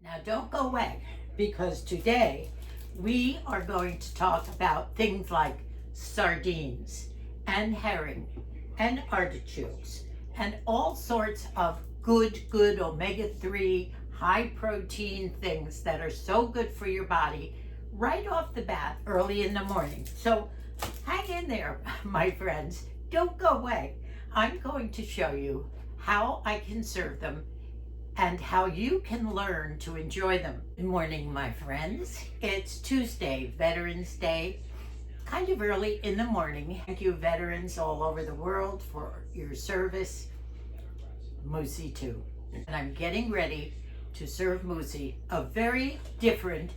Now, don't go away because today we are going to talk about things like sardines and herring and artichokes and all sorts of good omega-3 high protein things that are so good for your body right off the bat early in the morning. So hang in there, my friends. Don't go away. I'm going to show you how I can serve them and how you can learn to enjoy them. Good morning, my friends. It's Tuesday, Veterans Day, kind of early in the morning. Thank you, veterans all over the world, for your service. Moosey too. And I'm getting ready to serve Moosey a very different,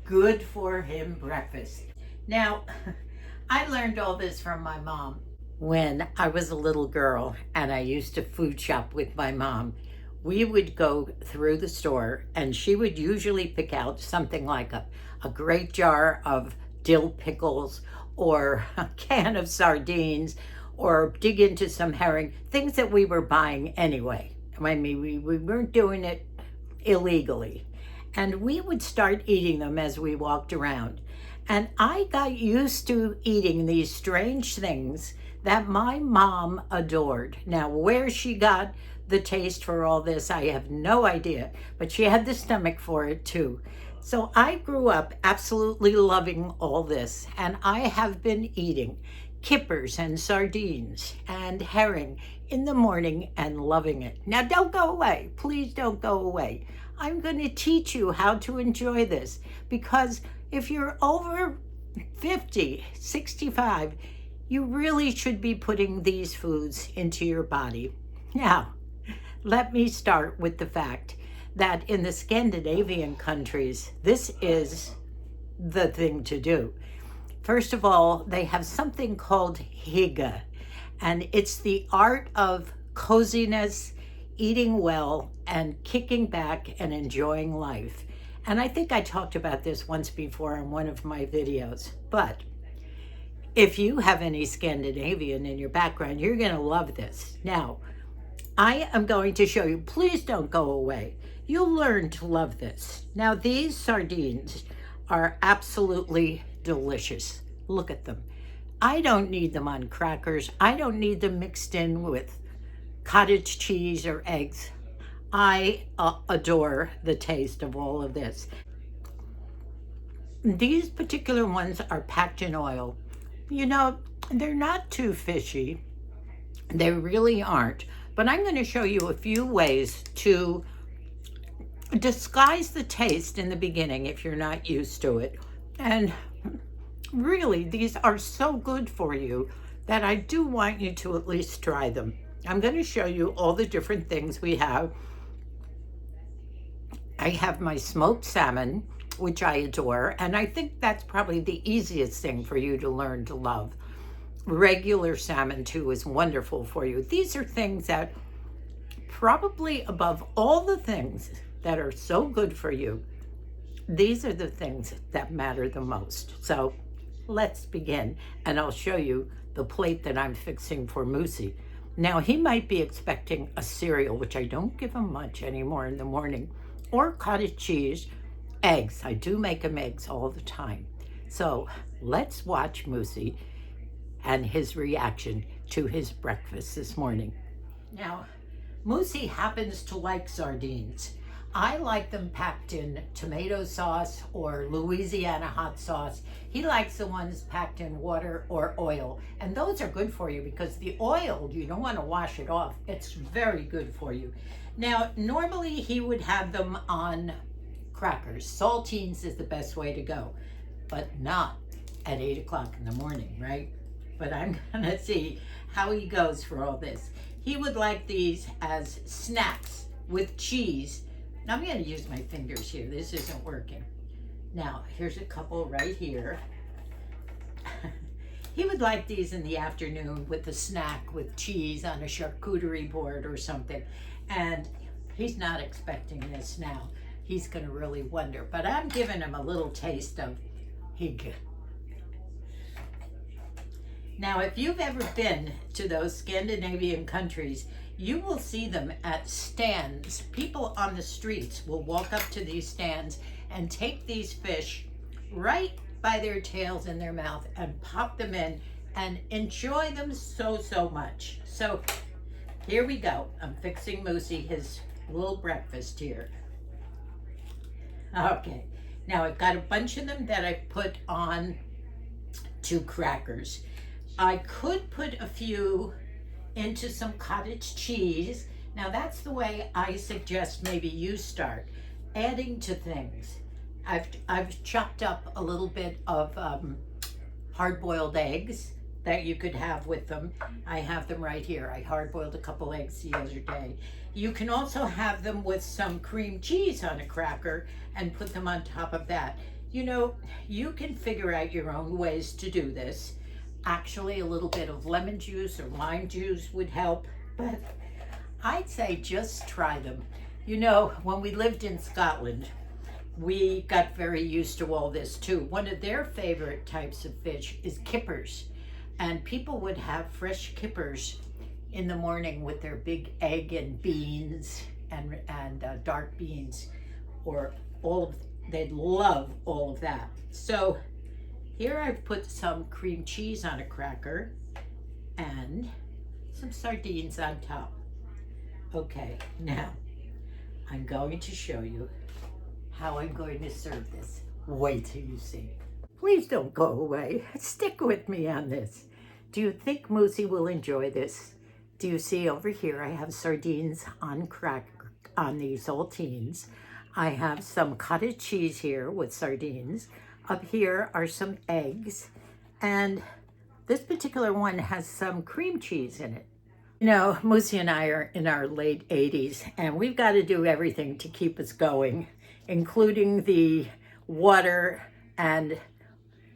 good for him breakfast. Now, I learned all this from my mom when I was a little girl and I used to food shop with my mom. We would go through the store and she would usually pick out something like a great jar of dill pickles or a can of sardines or dig into some herring, things that we were buying anyway. I mean, we weren't doing it illegally. And we would start eating them as we walked around. And I got used to eating these strange things that my mom adored. Now, where she got the taste for all this, I have no idea, but she had the stomach for it too. So I grew up absolutely loving all this, and I have been eating kippers and sardines and herring in the morning and loving it. Now, don't go away. Please don't go away. I'm going to teach you how to enjoy this, because if you're over 50, 65, you really should be putting these foods into your body. Now, let me start with the fact that in the Scandinavian countries, this is the thing to do. First of all, they have something called hygge, and it's the art of coziness, eating well, and kicking back and enjoying life. And I think I talked about this once before in one of my videos, but if you have any Scandinavian in your background, you're going to love this. Now, I am going to show you. Please don't go away. You'll learn to love this. Now, these sardines are absolutely delicious. Look at them. I don't need them on crackers. I don't need them mixed in with cottage cheese or eggs. I adore the taste of all of this. These particular ones are packed in oil. You know, they're not too fishy. They really aren't. But I'm going to show you a few ways to disguise the taste in the beginning if you're not used to it. And really, these are so good for you that I do want you to at least try them. I'm going to show you all the different things we have. I have my smoked salmon, which I adore, and I think that's probably the easiest thing for you to learn to love. Regular salmon too is wonderful for you. These are things that probably above all the things that are so good for you, these are the things that matter the most. So let's begin, and I'll show you the plate that I'm fixing for Moosey. Now, he might be expecting a cereal, which I don't give him much anymore in the morning, or cottage cheese, eggs. I do make him eggs all the time. So let's watch Moosey and his reaction to his breakfast this morning. Now, Moosey happens to like sardines. I like them packed in tomato sauce or Louisiana hot sauce. He likes the ones packed in water or oil. And those are good for you because the oil, you don't want to wash it off. It's very good for you. Now, normally he would have them on crackers. Saltines is the best way to go, but not at 8 o'clock in the morning, right? But I'm gonna see how he goes for all this. He would like these as snacks with cheese. Now I'm gonna use my fingers here. This isn't working. Now, here's a couple right here. He would like these in the afternoon with a snack with cheese on a charcuterie board or something. And he's not expecting this now. He's gonna really wonder, but I'm giving him a little taste of hygge. Now, if you've ever been to those Scandinavian countries, you will see them at stands. People on the streets will walk up to these stands and take these fish right by their tails in their mouth and pop them in and enjoy them so much. So here we go. I'm fixing Moosey his little breakfast here. Okay, now I've got a bunch of them that I put on 2 crackers. I could put a few into some cottage cheese. Now that's the way I suggest maybe you start, adding to things. I've chopped up a little bit of hard-boiled eggs that you could have with them. I have them right here. I hard-boiled a couple eggs the other day. You can also have them with some cream cheese on a cracker and put them on top of that. You know, you can figure out your own ways to do this. Actually, a little bit of lemon juice or lime juice would help, but I'd say just try them. You know, when we lived in Scotland, we got very used to all this too. One of their favorite types of fish is kippers, and people would have fresh kippers in the morning with their big egg and beans and dark beans, or they'd love all of that. So here I've put some cream cheese on a cracker and some sardines on top. Okay, now I'm going to show you how I'm going to serve this. Wait till you see. Please don't go away. Stick with me on this. Do you think Moosey will enjoy this? Do you see over here I have sardines on these saltines. I have some cottage cheese here with sardines. Up here are some eggs, and this particular one has some cream cheese in it. You know, Moosey and I are in our late 80s, and we've got to do everything to keep us going, including the water. And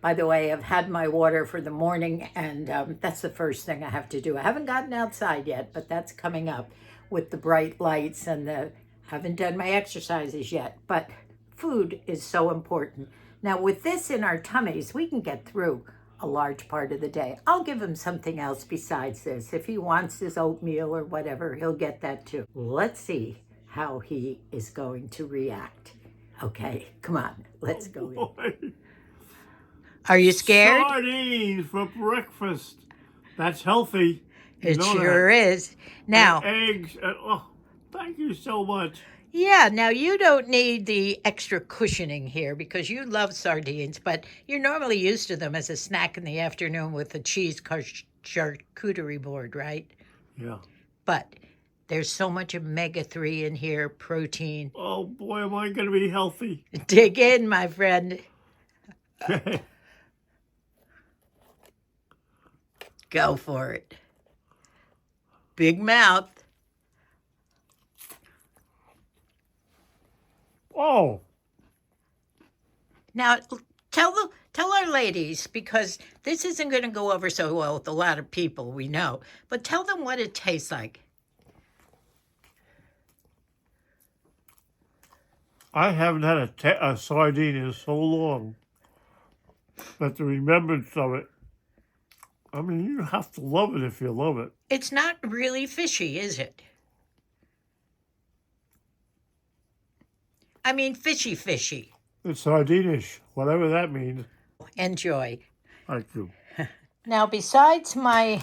by the way, I've had my water for the morning, and that's the first thing I have to do. I haven't gotten outside yet, but that's coming up with the bright lights, and haven't done my exercises yet. But food is so important. Now, with this in our tummies, we can get through a large part of the day. I'll give him something else besides this. If he wants his oatmeal or whatever, he'll get that too. Let's see how he is going to react. Okay, come on, let's go in. Are you scared? Sardines for breakfast. That's healthy. It sure is. Now, and eggs. Oh, thank you so much. Yeah, now you don't need the extra cushioning here because you love sardines, but you're normally used to them as a snack in the afternoon with a cheese charcuterie board, right? Yeah. But there's so much omega-3 in here, protein. Oh boy, am I going to be healthy. Dig in, my friend. Go for it. Big mouth. Oh. Now, tell our ladies, because this isn't going to go over so well with a lot of people we know, but tell them what it tastes like. I haven't had a sardine in so long, but the remembrance of it, I mean, you have to love it if you love it. It's not really fishy, is it? I mean, fishy. It's sardine-ish, whatever that means. Enjoy. Thank you. Now, besides my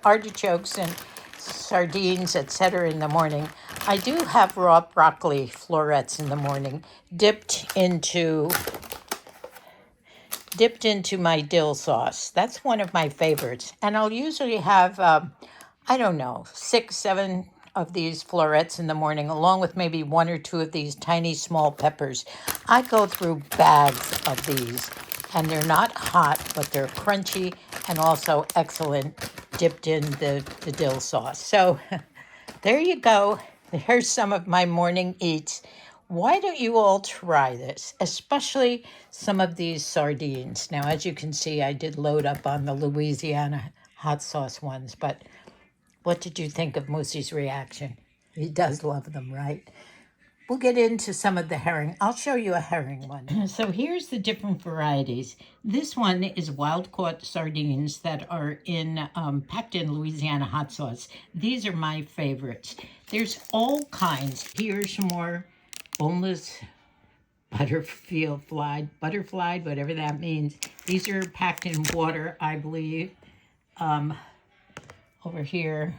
artichokes and sardines, etc. in the morning, I do have raw broccoli florets in the morning, dipped into my dill sauce. That's one of my favorites. And I'll usually have, 6, 7 of these florets in the morning, along with maybe 1 or 2 of these tiny small peppers. I go through bags of these, and they're not hot, but they're crunchy and also excellent dipped in the dill sauce. So there you go. There's some of my morning eats. Why don't you all try this, especially some of these sardines? Now, as you can see, I did load up on the Louisiana hot sauce ones, but what did you think of Moosey's reaction? He does love them, right? we'll get into some of the herring. I'll show you a herring one. So here's the different varieties. This one is wild caught sardines that are packed in Louisiana hot sauce. These are my favorites. There's all kinds. Here's more boneless butterfly, whatever that means. These are packed in water, I believe. Over here,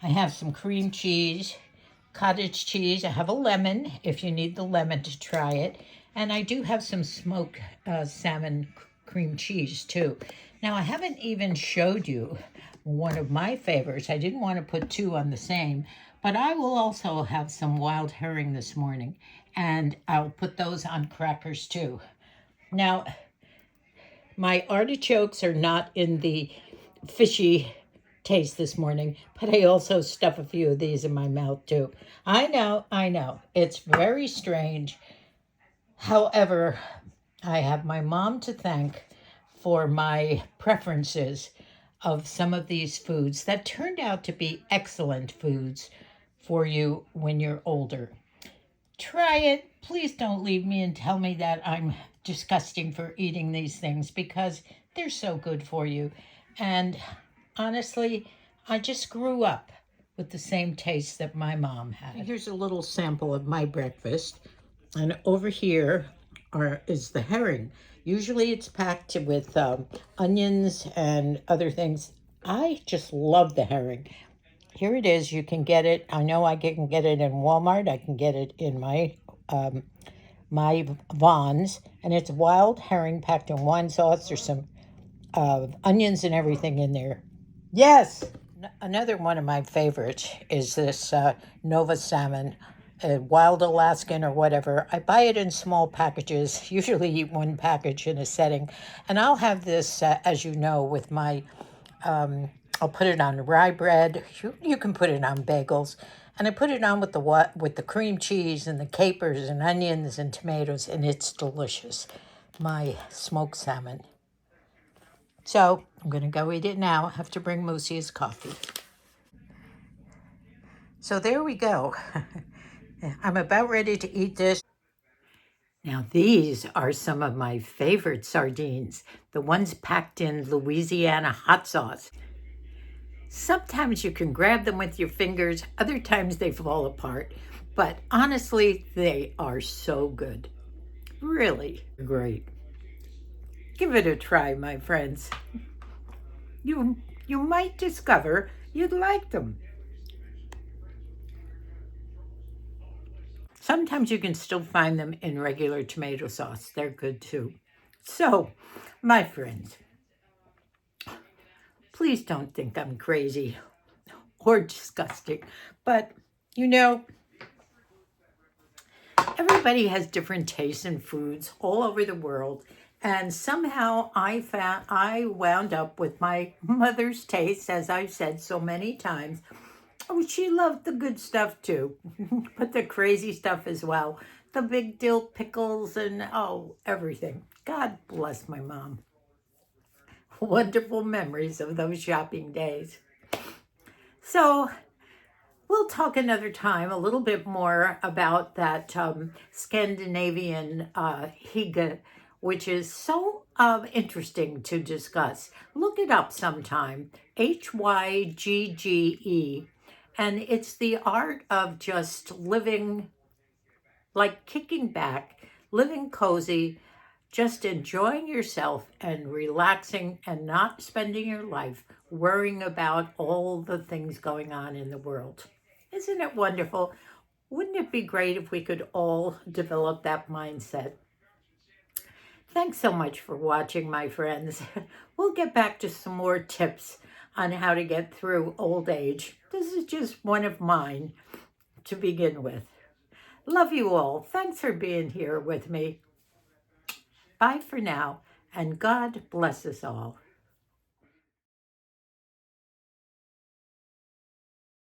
I have some cream cheese, cottage cheese. I have a lemon if you need the lemon to try it. And I do have some smoked salmon cream cheese too. Now, I haven't even showed you one of my favorites. I didn't want to put two on the same, but I will also have some wild herring this morning, and I'll put those on crackers too. Now, my artichokes are not in the fishy taste this morning, but I also stuff a few of these in my mouth too. I know. It's very strange. However, I have my mom to thank for my preferences of some of these foods that turned out to be excellent foods for you when you're older. Try it. Please don't leave me and tell me that I'm disgusting for eating these things, because they're so good for you. And honestly, I just grew up with the same taste that my mom had. Here's a little sample of my breakfast. And over here is the herring. Usually it's packed with onions and other things. I just love the herring. Here it is. You can get it. I know I can get it in Walmart. I can get it in my Vons, and it's wild herring packed in wine sauce. There's some onions and everything in there. Yes. Another one of my favorites is this Nova salmon, wild Alaskan or whatever. I buy it in small packages, usually eat one package in a setting. And I'll have this, as you know, with my, I'll put it on rye bread. You can put it on bagels. And I put it on with the cream cheese and the capers and onions and tomatoes, and it's delicious. My smoked salmon. So I'm going to go eat it now. I have to bring Moosey his coffee. So there we go. I'm about ready to eat this. Now, these are some of my favorite sardines, the ones packed in Louisiana hot sauce. Sometimes you can grab them with your fingers, other times they fall apart, but honestly, they are so good. Really great. Give it a try, my friends. You might discover you'd like them. Sometimes you can still find them in regular tomato sauce. They're good too. So, my friends, please don't think I'm crazy or disgusting, but you know, everybody has different tastes in foods all over the world. And somehow I wound up with my mother's taste, as I've said so many times. Oh, she loved the good stuff too, but the crazy stuff as well. The big dill pickles and everything. God bless my mom. Wonderful memories of those shopping days. So we'll talk another time a little bit more about that Scandinavian hygge, which is so interesting to discuss. Look it up sometime, Hygge. And it's the art of just living, like kicking back, living cozy, just enjoying yourself and relaxing and not spending your life worrying about all the things going on in the world. Isn't it wonderful? Wouldn't it be great if we could all develop that mindset? Thanks so much for watching, my friends. We'll get back to some more tips on how to get through old age. This is just one of mine to begin with. Love you all. Thanks for being here with me. Bye for now, and God bless us all.